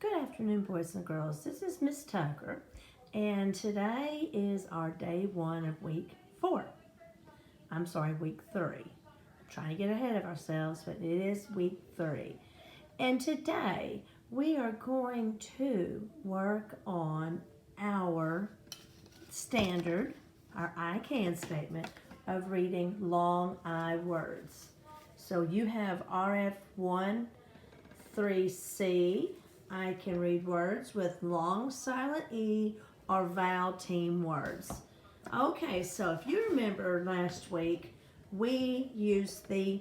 Good afternoon, boys and girls. This is Miss Tucker, and today is our day one of week 4. I'm sorry, week 3. I'm trying to get ahead of ourselves, but it is week 3. And today we are going to work on our standard, our I can statement of reading long I words. So you have RF1 3C. I can read words with long silent E or vowel team words. Okay, so if you remember last week, we used the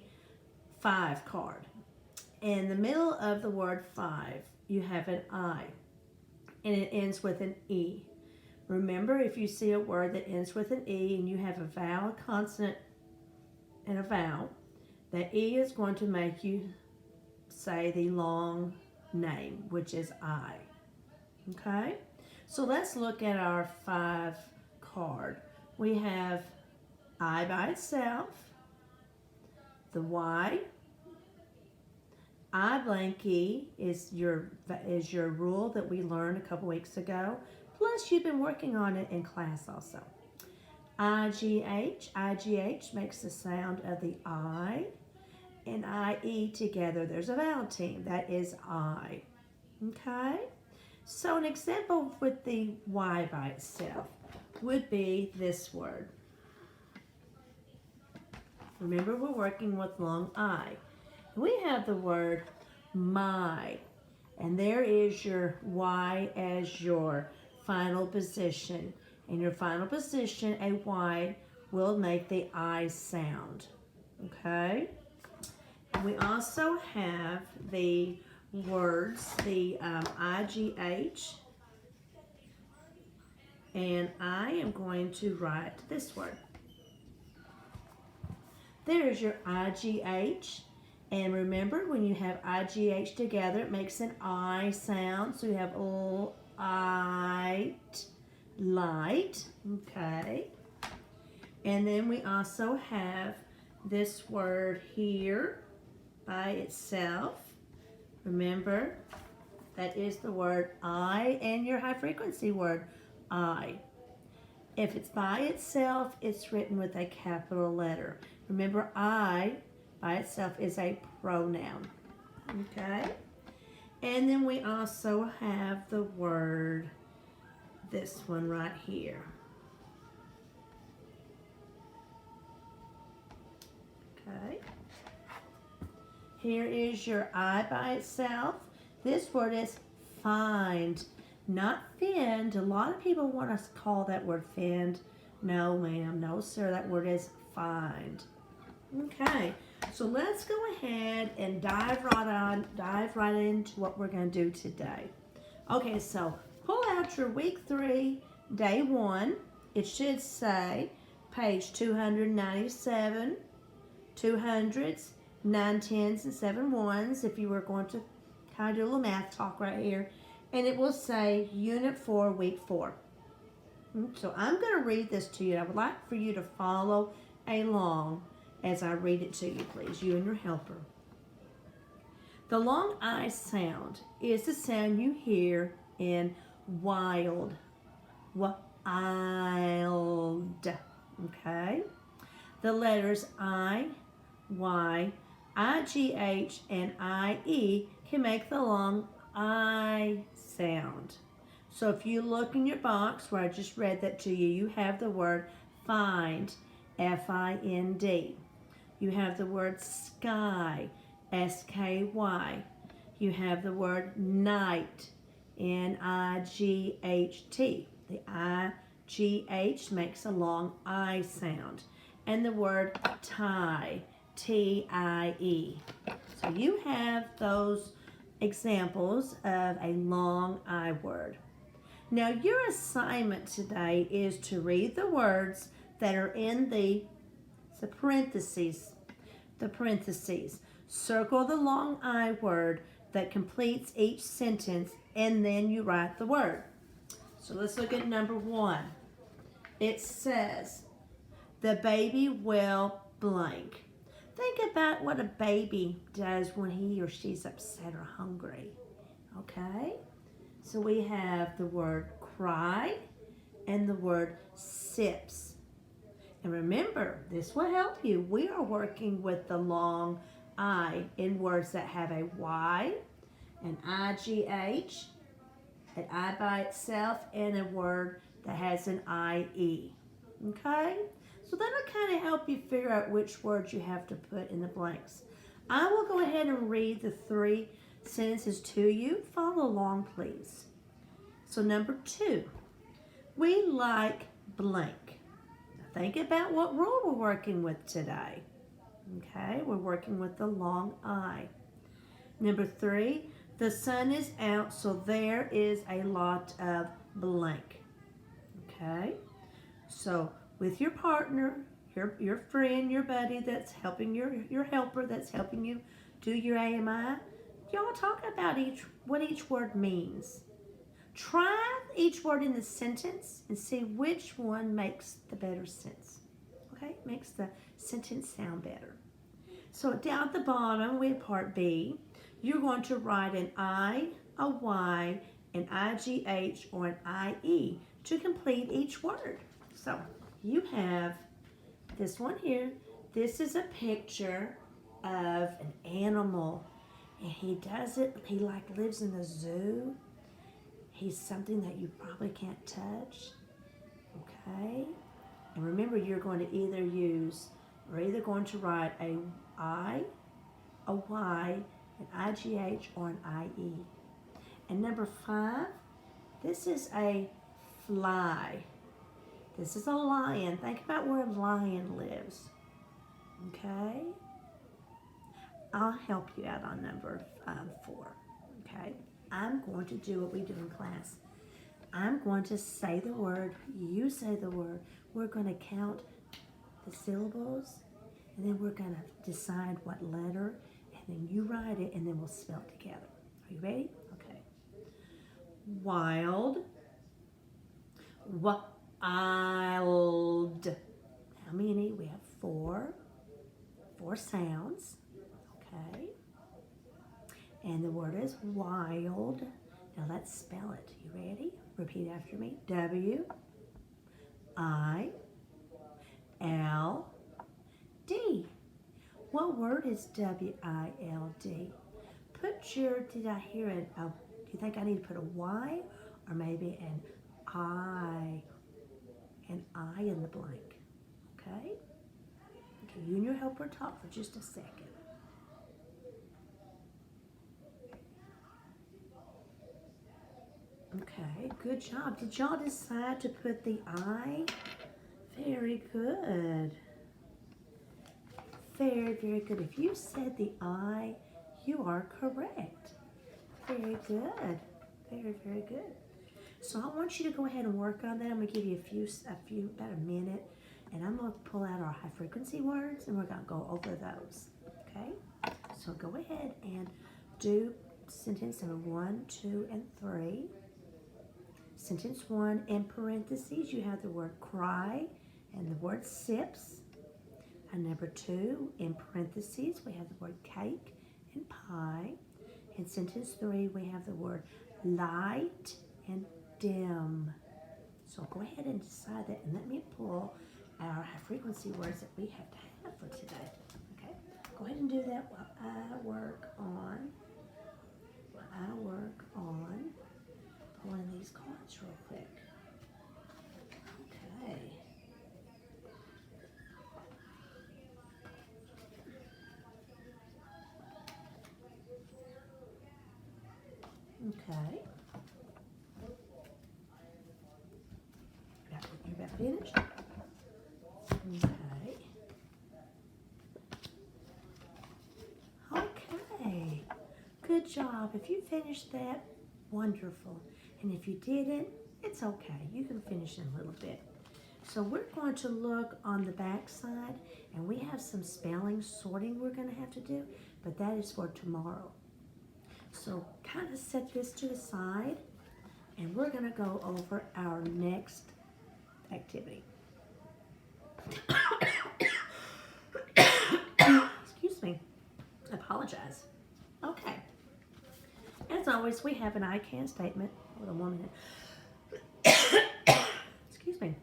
5 card. In the middle of the word 5, you have an I, and it ends with an E. Remember, if you see a word that ends with an E and you have a vowel, a consonant, and a vowel, that E is going to make you say the long name, which is I. Okay? So let's look at our 5 card. We have I by itself, the Y. I blank E is your rule that we learned a couple weeks ago. Plus, you've been working on it in class also. IGH makes the sound of the I and IE together. There's a vowel team. That is I. Okay? So an example with the Y by itself would be this word. Remember, we're working with long I. We have the word my, and there is your Y as your final position. In your final position, a Y will make the I sound. Okay? We also have the words, the IGH, and I am going to write this word. There's your IGH, and remember when you have IGH together, it makes an I sound, so you have light, okay? And then we also have this word here by itself. Remember, that is the word I and your high frequency word, I. If it's by itself, it's written with a capital letter. Remember, I by itself is a pronoun. Okay? And then we also have the word, this one right here. Okay? Here is your I by itself. This word is find, not find. A lot of people want us to call that word find. No, ma'am. No, sir. That word is find. Okay. So let's go ahead and dive right into what we're going to do today. Okay, so pull out your week 3, day 1. It should say page 297, 200s, 9 10s, and 7 1s if you were going to kind of do a little math talk right here. And it will say Unit 4, Week 4. So I'm going to read this to you. I would like for you to follow along as I read it to you, please, you and your helper. The long I sound is the sound you hear in wild. Wild. Okay? The letters I, Y, IGH, and IE can make the long I sound. So if you look in your box where I just read that to you, you have the word find, F-I-N-D. You have the word sky, S-K-Y. You have the word night, N-I-G-H-T. The I-G-H makes a long I sound. And the word tie, T-I-E. So you have those examples of a long I word. Now your assignment today is to read the words that are in the parentheses. Circle the long I word that completes each sentence, and then you write the word. So let's look at number 1. It says, the baby will blank. Think about what a baby does when he or she's upset or hungry. Okay? So we have the word cry and the word sips. And remember, this will help you. We are working with the long I in words that have a Y, an IGH, an I by itself, and a word that has an IE. Okay? So that'll kind of help you figure out which words you have to put in the blanks. I will go ahead and read the 3 sentences to you. Follow along, please. So number 2, we like blank. Now think about what rule we're working with today. Okay, we're working with the long I. Number 3, the sun is out, so there is a lot of blank. Okay, so with your partner, your friend, your buddy that's helping your helper that's helping you do your AMI, y'all talk about what each word means. Try each word in the sentence and see which one makes the better sense. Okay, makes the sentence sound better. So down at the bottom, we have part B. You're going to write an I, a Y, an IGH, or an IE to complete each word. So you have this one here. This is a picture of an animal, and he like lives in the zoo. He's something that you probably can't touch. Okay? And remember, you're going to either going to write a I, a Y, an IGH, or an IE. And number 5, this is a fly. This is a lion. Think about where a lion lives. Okay? I'll help you out on number 4. Okay? I'm going to do what we do in class. I'm going to say the word, you say the word. We're going to count the syllables, and then we're going to decide what letter, and then you write it, and then we'll spell it together. Are you ready? Okay. Wild. Wild. How many? We have 4. 4 sounds. Okay. And the word is wild. Now let's spell it. You ready? Repeat after me. W-I-L-D. What word is W-I-L-D? Did I hear it? Do you think I need to put a Y or maybe an I? An I in the blank. Okay? Okay, you and your helper talk for just a second. Okay, good job. Did y'all decide to put the I? Very good. Very, very good. If you said the I, you are correct. Very good. Very, very good. So I want you to go ahead and work on that. I'm going to give you about a minute, and I'm going to pull out our high frequency words, and we're going to go over those. Okay? So go ahead and do sentence number 1, 2, and 3. Sentence 1, in parentheses, you have the word cry and the word sips. And number 2, in parentheses, we have the word cake and pie. In sentence 3, we have the word light and dim. So go ahead and decide that, and let me pull our high frequency words that we have to have for today. Okay? Go ahead and do that while I work on pulling these cards real quick. Okay. Okay. You're about finished? Okay. Okay. Good job. If you finished that, wonderful. And if you didn't, it's okay. You can finish in a little bit. So we're going to look on the back side, and we have some spelling sorting we're going to have to do, but that is for tomorrow. So kind of set this to the side, and we're going to go over our next activity. Excuse me. I apologize. Okay. As always, we have an I can statement. Hold on 1 minute. Excuse me.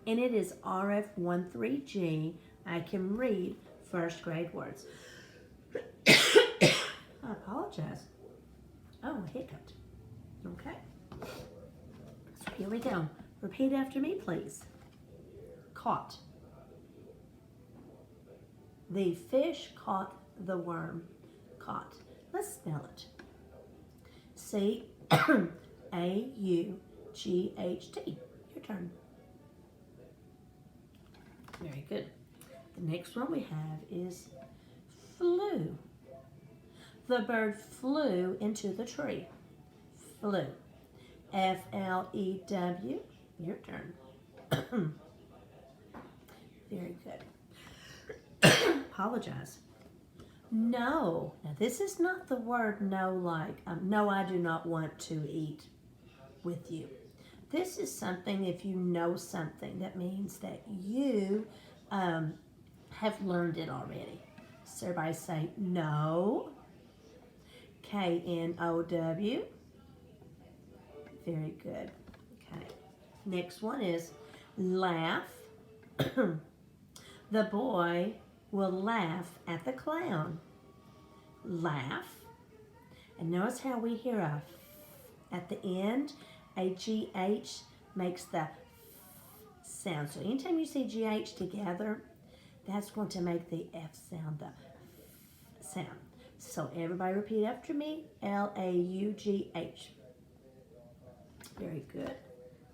And it is RF13G. I can read first grade words. I apologize. Oh, I hiccuped. Okay. So here we go. Repeat after me, please. Caught. The fish caught the worm. Caught. Let's spell it. C-A-U-G-H-T. Your turn. Very good. The next one we have is flew. The bird flew into the tree. Flew. F-L-E-W. Your turn. Very good. Apologize. No. Now this is not the word no like, no, I do not want to eat with you. This is something, if you know something, that means that you have learned it already. So everybody say no. K-N-O-W. Very good. Okay. Next one is laugh. The boy will laugh at the clown. Laugh. And notice how we hear a at the end. A G-H makes the sound. So anytime you see G-H together, that's going to make the F sound, the sound. So everybody repeat after me. L-A-U-G-H. Very good.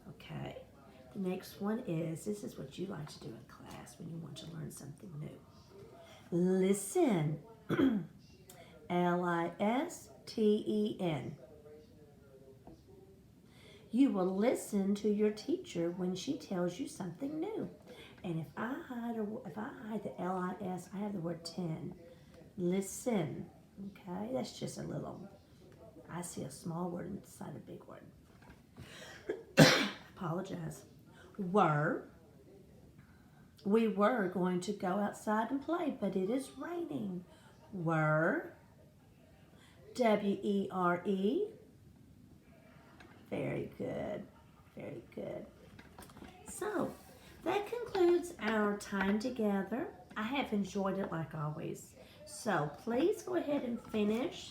Okay. The next one is, this is what you like to do in class when you want to learn something new. Listen. L-I-S-T-E-N. You will listen to your teacher when she tells you something new. And if I hide the L-I-S, I have the word 10. Listen. Okay, that's just a little, I see a small word inside a big word. Apologize. Were. We were going to go outside and play, but it is raining. Were. W-E-R-E. Very good. Very good. So, that concludes our time together. I have enjoyed it like always. So, please go ahead and finish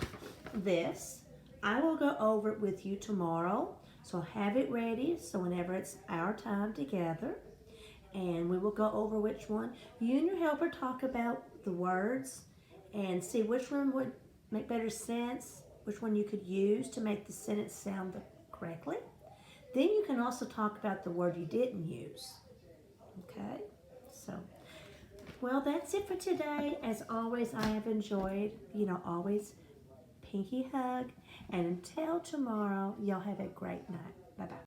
this. I will go over it with you tomorrow. So, have it ready so whenever it's our time together. And we will go over which one. You and your helper talk about the words and see which one would make better sense, which one you could use to make the sentence sound correctly. Then you can also talk about the word you didn't use. Okay? So, well, that's it for today. As always, I have enjoyed, always pinky hug. And until tomorrow, y'all have a great night. Bye-bye.